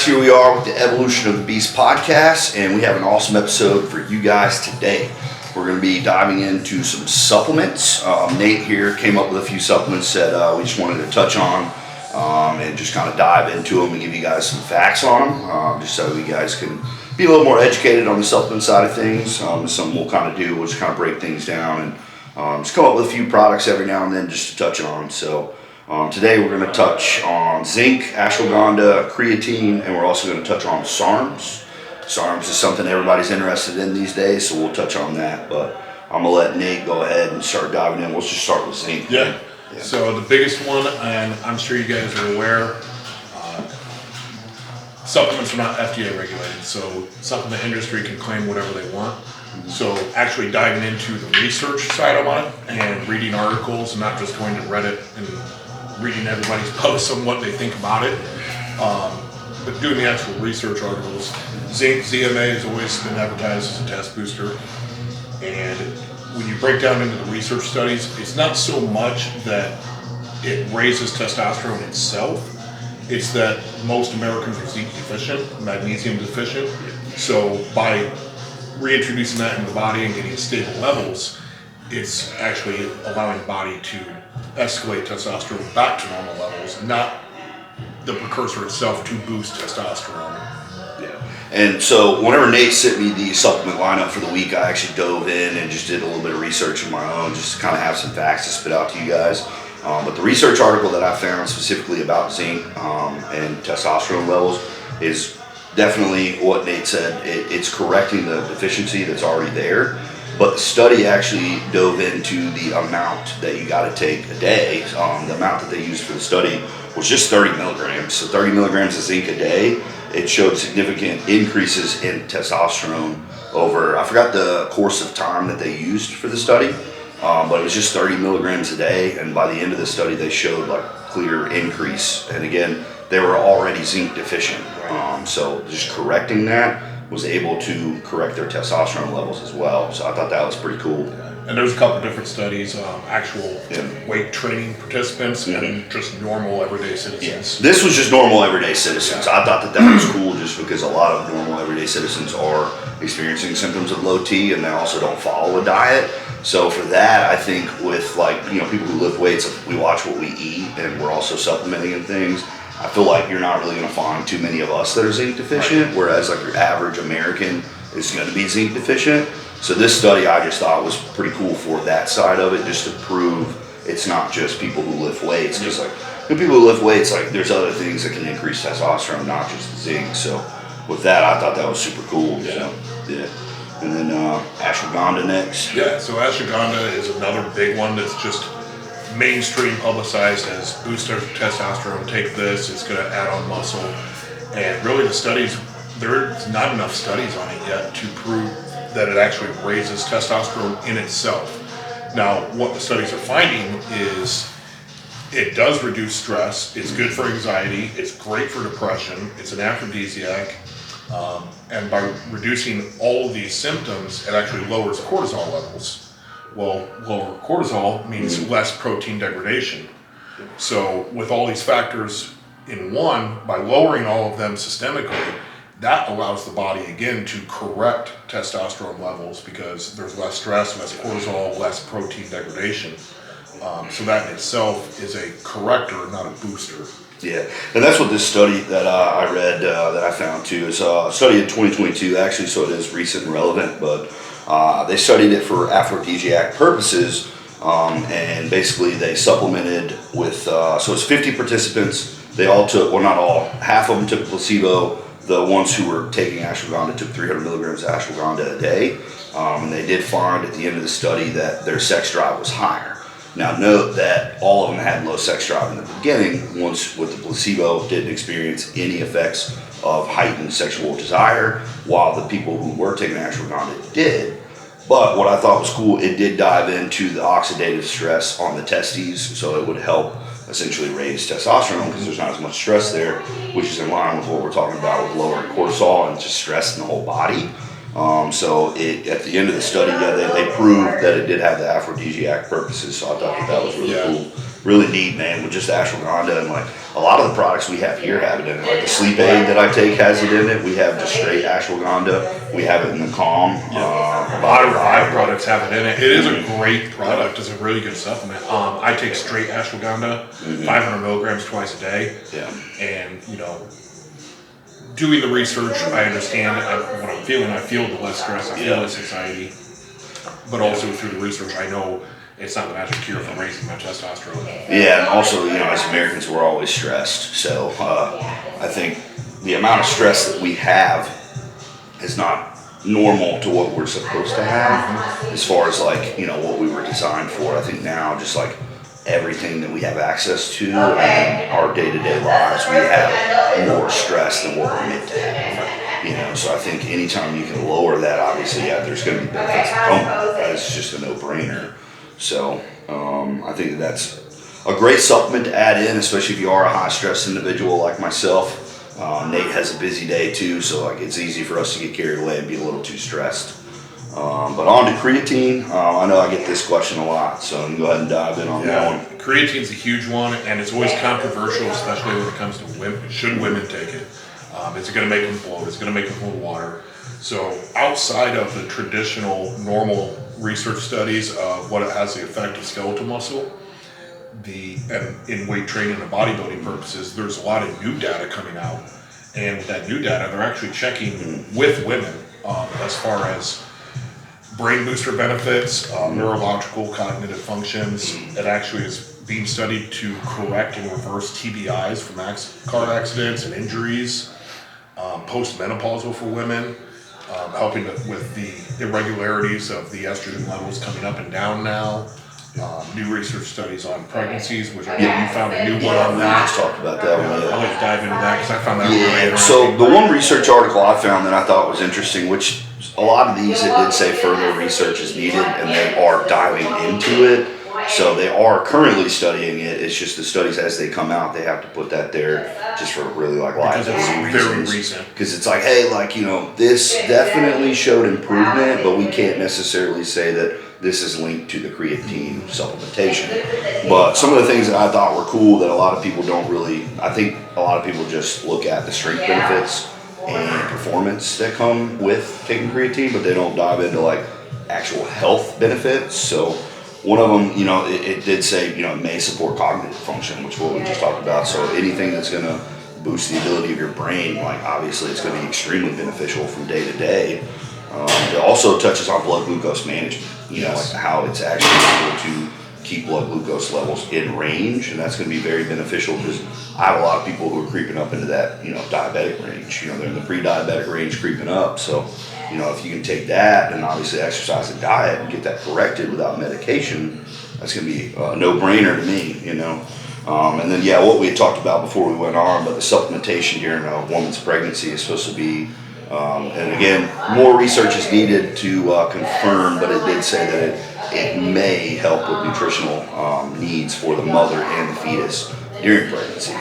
guys, here we are with the Evolution of the Beast podcast, and we have an awesome episode for you guys today. We're going to be diving into some supplements. Nate here came up with a few supplements that we just wanted to touch on and just kind of dive into them and give you guys some facts on them, just so you guys can be a little more educated on the supplement side of things. Something we'll kind of do, we'll just kind of break things down and just come up with a few products every now and then just to touch on. So today we're going to touch on zinc, ashwagandha, creatine, and we're also going to touch on SARMS. SARMS is something everybody's interested in these days, so we'll touch on that. But I'm going to let Nate go ahead and start diving in. We'll just start with zinc. Yeah. So the biggest one, and I'm sure you guys are aware, supplements are not FDA regulated, so supplement industry can claim whatever they want. So actually diving into the research side of it and reading articles and not just going to Reddit and reading everybody's posts on what they think about it, but doing the actual research articles. Zinc, ZMA has always been advertised as a test booster, and when you break down into the research studies, it's not so much that it raises testosterone itself, it's that most Americans are zinc deficient, magnesium deficient, so by reintroducing that in the body and getting stable levels, it's actually allowing the body to escalate testosterone back to normal levels, not the precursor itself to boost testosterone. Yeah. And so whenever Nate sent me the supplement lineup for the week, I actually dove in and just did a little bit of research of my own, just to kind of have some facts to spit out to you guys. But the research article that I found specifically about zinc and testosterone levels is definitely what Nate said. It's correcting the deficiency that's already there. But the study actually dove into the amount that you got to take a day. The amount that they used for the study was just 30 milligrams. So 30 milligrams of zinc a day. It showed significant increases in testosterone over, I forgot the course of time that they used for the study, but it was just 30 milligrams a day. And by the end of the study, they showed like clear increase. And again, they were already zinc deficient. So just correcting that was able to correct their testosterone levels as well. So I thought that was pretty cool. And there's a couple different studies, actual weight training participants and just normal everyday citizens. Yeah. This was just normal everyday citizens. I thought that was cool just because a lot of normal everyday citizens are experiencing symptoms of low T and they also don't follow a diet. So for that, I think with people who lift weights, we watch what we eat and we're also supplementing and things. I feel like you're not really going to find too many of us that are zinc deficient, whereas like your average American is going to be zinc deficient. So this study I just thought was pretty cool for that side of it, just to prove it's not just people who lift weights. Because like the people who lift weights, like there's other things that can increase testosterone, not just the zinc. So with that, I thought that was super cool. Yeah. So, yeah. And then ashwagandha next. Yeah. So ashwagandha is another big one that's just mainstream publicized as booster testosterone. Take this, it's going to add on muscle. And really the studies, there's not enough studies on it yet to prove that it actually raises testosterone in itself. Now, what the studies are finding is it does reduce stress, it's good for anxiety, it's great for depression, it's an aphrodisiac, and by reducing all of these symptoms, it actually lowers cortisol levels. Well, lower cortisol means less protein degradation. So with all these factors in one, by lowering all of them systemically, that allows the body again to correct testosterone levels because there's less stress, less cortisol, less protein degradation. So that in itself is a corrector, not a booster. Yeah, and that's what this study that I read that I found too is a study in 2022 actually, so it is recent and relevant, but they studied it for aphrodisiac purposes, and basically they supplemented with, so it's 50 participants. They all took, well not all, half of them took placebo. The ones who were taking ashwagandha took 300 milligrams of ashwagandha a day, and they did find at the end of the study that their sex drive was higher. Now note that all of them had low sex drive in the beginning. Ones with the placebo didn't experience any effects of heightened sexual desire, while the people who were taking ashwagandha did. But what I thought was cool, it did dive into the oxidative stress on the testes, so it would help essentially raise testosterone because there's not as much stress there, which is in line with what we're talking about with lowering cortisol and just stress in the whole body. So at the end of the study, yeah, they proved that it did have the aphrodisiac purposes. So I thought that was really cool, really neat, man. With just ashwagandha and like a lot of the products we have here have it in it. Like the sleep aid that I take has it in it. We have just straight ashwagandha. We have it in the Calm. A lot of Revive products have it in it. It is a great product. It's a really good supplement. I take straight ashwagandha, 500 milligrams twice a day. Yeah. And, doing the research, I understand what I'm feeling. I feel the less stress, I feel less anxiety. But also through the research, I know it's not the magic cure for raising my testosterone. Yeah, and also, as Americans, we're always stressed. So I think the amount of stress that we have is not normal to what we're supposed to have as far as like, what we were designed for. I think now just like everything that we have access to in our day-to-day lives, we have more stress than what we're meant to have. So I think anytime you can lower that, obviously, there's going to be benefits that come with it. It's just a no-brainer. So I think that's a great supplement to add in, especially if you are a high-stress individual like myself. Nate has a busy day too, so like it's easy for us to get carried away and be a little too stressed. But on to creatine, I know I get this question a lot, so go ahead and dive in on that one. Creatine's a huge one, and it's always controversial, especially when it comes to women. Should women take it? Is it going to make them bloat? Is it going to make them full of water? So outside of the traditional, normal research studies of what it has the effect of skeletal muscle, and in weight training and bodybuilding purposes, there's a lot of new data coming out. And with that new data, they're actually checking with women as far as brain booster benefits, neurological cognitive functions. It actually is being studied to correct and reverse TBIs from car accidents and injuries, postmenopausal for women, helping with the irregularities of the estrogen levels coming up and down now. New research studies on pregnancies, which I know you found a new one on that. We just talked about that one. I'll let you dive into that because I found that really interesting. So the one research article I found that I thought was interesting, which a lot of these, it did say further research is needed, and they are diving into it. So they are currently studying it. It's just the studies as they come out, they have to put that there just for really like liability reasons. Because it's like, hey, this definitely showed improvement, but we can't necessarily say that this is linked to the creatine supplementation. But some of the things that I thought were cool that a lot of people don't really, I think a lot of people just look at the strength benefits and performance that come with taking creatine, but they don't dive into like actual health benefits. So one of them, it did say, it may support cognitive function, which is what we just talked about. So anything that's going to boost the ability of your brain, like obviously it's going to be extremely beneficial from day to day. It also touches on blood glucose management, like how it's actually able to keep blood glucose levels in range, and that's going to be very beneficial because I have a lot of people who are creeping up into that, diabetic range. They're in the pre-diabetic range creeping up. So, if you can take that and obviously exercise and diet and get that corrected without medication, that's going to be a no-brainer to me, And then, what we had talked about before we went on, but the supplementation during a woman's pregnancy is supposed to be, and again, more research is needed to confirm, but it did say that it may help with nutritional needs for the mother and the fetus during pregnancy.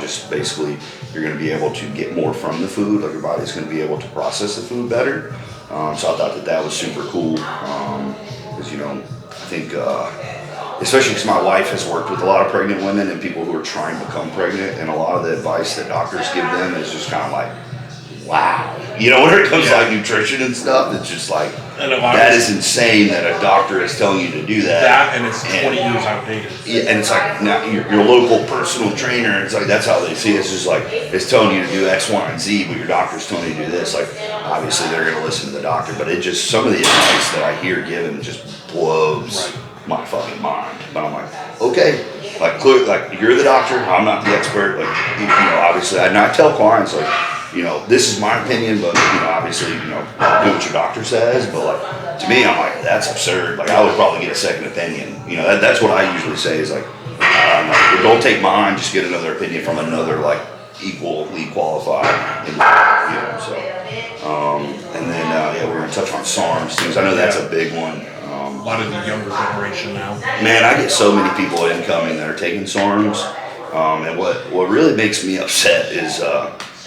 Just basically, you're going to be able to get more from the food, like your body's going to be able to process the food better. So I thought that was super cool, because, I think, especially because my wife has worked with a lot of pregnant women and people who are trying to become pregnant, and a lot of the advice that doctors give them is just kind of like, wow. When it comes to like nutrition and stuff, it's just like, that is insane that a doctor is telling you to do that. And it's 20 years outdated. Yeah, and it's like, now your local personal trainer, it's like, that's how they see it. It's just like, it's telling you to do X, Y, and Z, but your doctor's telling you to do this. Like, obviously they're going to listen to the doctor, but it just, some of the advice that I hear given just blows my fucking mind. But I'm like, okay, like, clearly, like, you're the doctor, I'm not the expert. Like, obviously, I tell clients, like, this is my opinion, but, obviously, do what your doctor says. But, like, to me, I'm like, that's absurd. Like, I would probably get a second opinion. That's what I usually say is, like, don't take mine, just get another opinion from another, like, equally qualified. And then, we're going to touch on SARMS things. I know that's a big one. A lot of the younger generation now. Man, I get so many people incoming that are taking SARMs. And what really makes me upset is,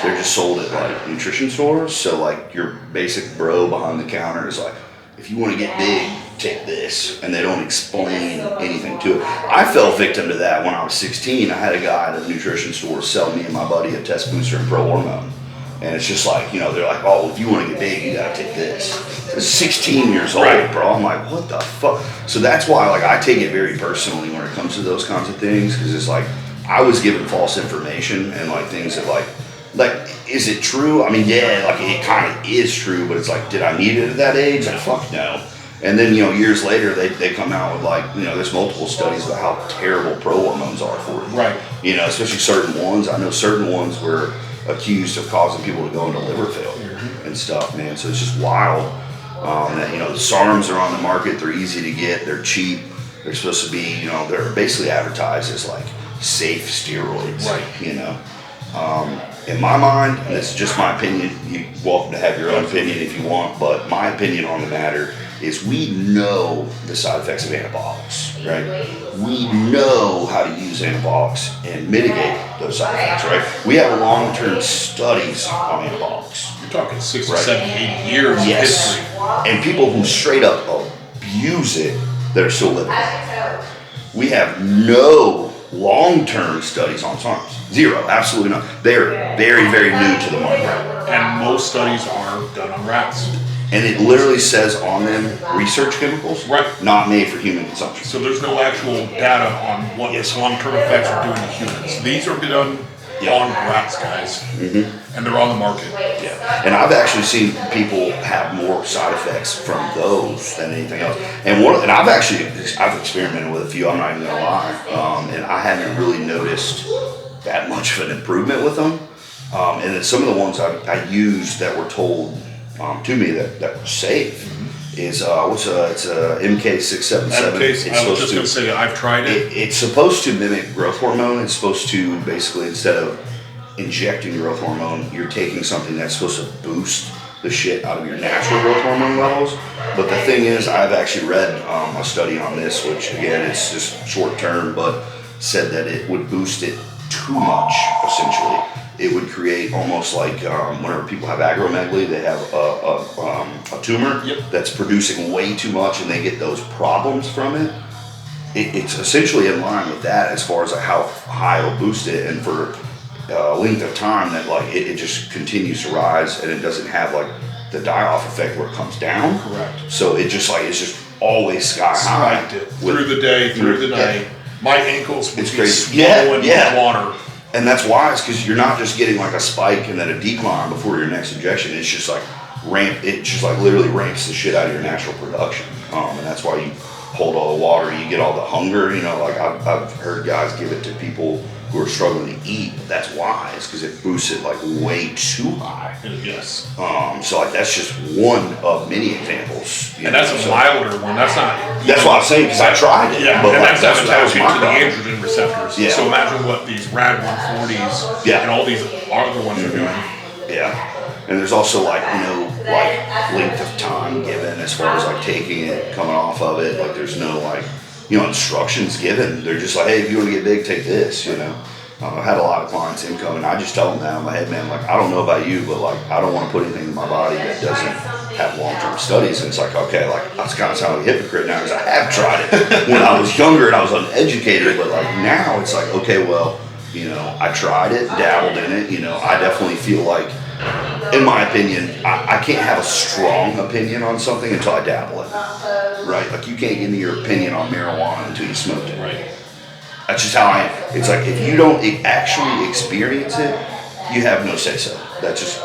they're just sold at like nutrition stores. So like your basic bro behind the counter is like, if you want to get big, take this, and they don't explain anything to it. I fell victim to that when I was 16. I had a guy at a nutrition store sell me and my buddy a test booster and pro hormone. And it's just like, they're like, oh, if you want to get big, you gotta take this. It's 16 years old, bro. I'm like, what the fuck? So that's why, like, I take it very personally when it comes to those kinds of things, because it's like, I was given false information and like things that like, is it true? I mean, yeah, like it kind of is true, but it's like, did I need it at that age? Like, fuck no. And then, years later, they come out with like, there's multiple studies about how terrible pro hormones are for you. Right. Especially certain ones. I know certain ones were accused of causing people to go into liver failure and stuff, man. So it's just wild that, the SARMS are on the market. They're easy to get. They're cheap. They're supposed to be, they're basically advertised as like safe steroids, in my mind, and this is just my opinion, you're welcome to have your own opinion if you want, but my opinion on the matter is we know the side effects of anabolics, right? We know how to use anabolics and mitigate those side effects, right? We have long-term studies on anabolics. You're talking 60, 70, 80 years of history. And people who straight up abuse it that are still living. We have no long-term studies on SARMs. Zero, absolutely not. They're very, very new to the market. And most studies are done on rats. And it literally says on them, research chemicals, not made for human consumption. So there's no actual data on what its long-term effects are doing to humans. These are done on rats, guys. And they're on the market. Yeah. And I've actually seen people have more side effects from those than anything else. And I've experimented with a few, I'm not even gonna lie. And I haven't really noticed that much of an improvement with them. And then some of the ones I used that were told to me that were safe is it's a MK677. I was just gonna say I've tried it. It's supposed to mimic growth hormone. It's supposed to basically, instead of injecting growth hormone, you're taking something that's supposed to boost the shit out of your natural growth hormone levels. But the thing is, I've actually read a study on this, which again, it's just short term, but said that it would boost it too much, essentially. It would create almost like whenever people have acromegaly, they have a tumor that's producing way too much and they get those problems from it. It's essentially in line with that as far as like how high it'll boost it, and for a length of time that like it just continues to rise and it doesn't have like the die-off effect where it comes down. Correct. So it's just always sky high. Through the day, through the night. My ankles would be crazy. swollen with water. And that's wise, because you're not just getting like a spike and then a decline before your next injection. It's just like literally ramps the shit out of your natural production. And that's why you hold all the water, you get all the hunger. Like I've heard guys give it to people who are struggling to eat. But that's wise, because it boosts it like way too high. Yes. So like that's just one of many examples. And that's a milder one. That's not. That's what I'm saying, because I tried it. Yeah, but and like, that's was my to the problem. androgen receptors. Yeah. So imagine what these rad 140s and all these other ones are doing. Yeah. And there's also like length of time given as far as like taking it, coming off of it. Like there's no like instructions given. They're just like, hey, if you want to get big, take this. I've had a lot of clients income, and I just tell them that, I'm like, hey man, like I don't know about you, but like I don't want to put anything in my body that doesn't have long-term studies. And it's like, okay, like that's kind of sounding like a hypocrite now, because I have tried it when I was younger and I was uneducated, but like now it's like, okay, well, I tried it, dabbled in it. I definitely feel like, in my opinion, I can't have a strong opinion on something until I dabble in it, right? Like you can't give me your opinion on marijuana until you smoked it, right? That's just how I am. It's like, if you don't actually experience it, you have no say so. That's just,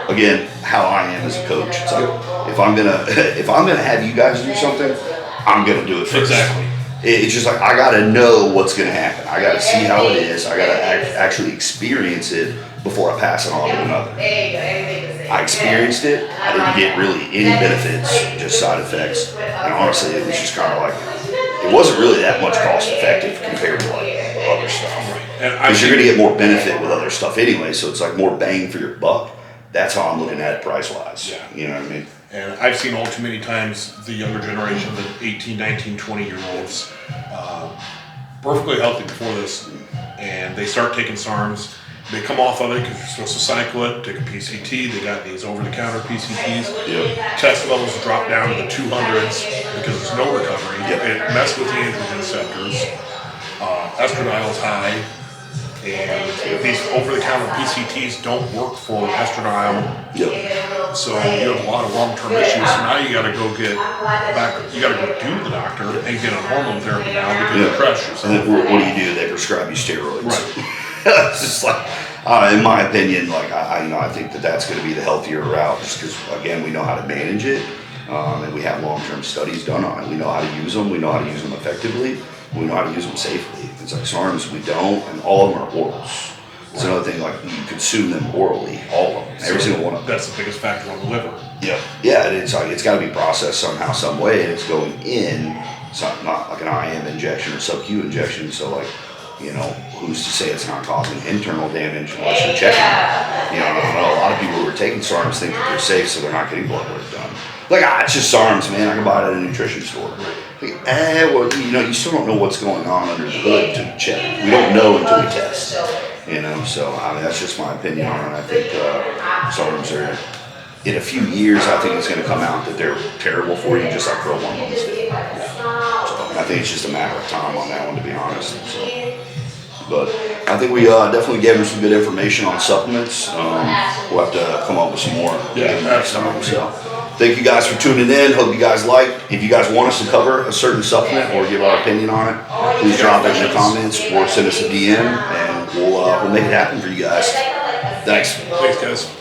again, how I am as a coach. It's like, if I'm gonna have you guys do something, I'm gonna do it first. Exactly. It's just like, I gotta know what's gonna happen. I gotta see how it is. I gotta actually experience it before I pass it on to another. I experienced it. I didn't get really any benefits, just side effects. And honestly, it was just kind of like, it wasn't really that much cost effective compared to like other stuff. Because you're going to get more benefit with other stuff anyway, so it's like more bang for your buck. That's how I'm looking at it price wise. Yeah. You know what I mean? And I've seen all too many times the younger generation, the 18, 19, 20-year-olds, perfectly healthy before this, and they start taking SARMs, they come off of it because you're supposed to cycle it, take a PCT. They got these over-the-counter PCTs. Yep. Test levels drop down to the 200s because there's no recovery. Yep. It messed with the androgen receptors. Estradiol is high. And these over-the-counter PCTs don't work for estradiol. Yep. So you have a lot of long-term issues. So now you got to go get back. You got to go to the doctor and get on hormone therapy now because you crush yourself. And then what do? They prescribe you steroids. Right. It's just like, in my opinion, like I think that's going to be the healthier route, just because again we know how to manage it, and we have long-term studies done on it. We know how to use them. We know how to use them effectively. We know how to use them safely. It's like SARMS, we don't, and all of them are orals. It's another thing, like you consume them orally, all of them, every single one of them. That's the biggest factor on the liver. Yeah, yeah, and it's like it's got to be processed somehow, some way, and it's going in. It's not like an IM injection or sub-Q injection. So like, who's to say it's not causing internal damage unless you're checking? I don't know. A lot of people who are taking SARMs think that they're safe, so they're not getting blood work done. Like, it's just SARMs, man. I can buy it at a nutrition store. Like, well, you still don't know what's going on under the hood to check. We don't know until we test. So I mean, that's just my opinion on it. I think SARMs are, in a few years, I think it's going to come out that they're terrible for you, just like pro hormones did. So I think it's just a matter of time on that one, to be honest. So. But I think we definitely gave them some good information on supplements. We'll have to come up with some more next time. So thank you guys for tuning in. Hope you guys liked. If you guys want us to cover a certain supplement or give our opinion on it, please drop it in the comments or send us a DM, and we'll make it happen for you guys. Thanks. Thanks, guys.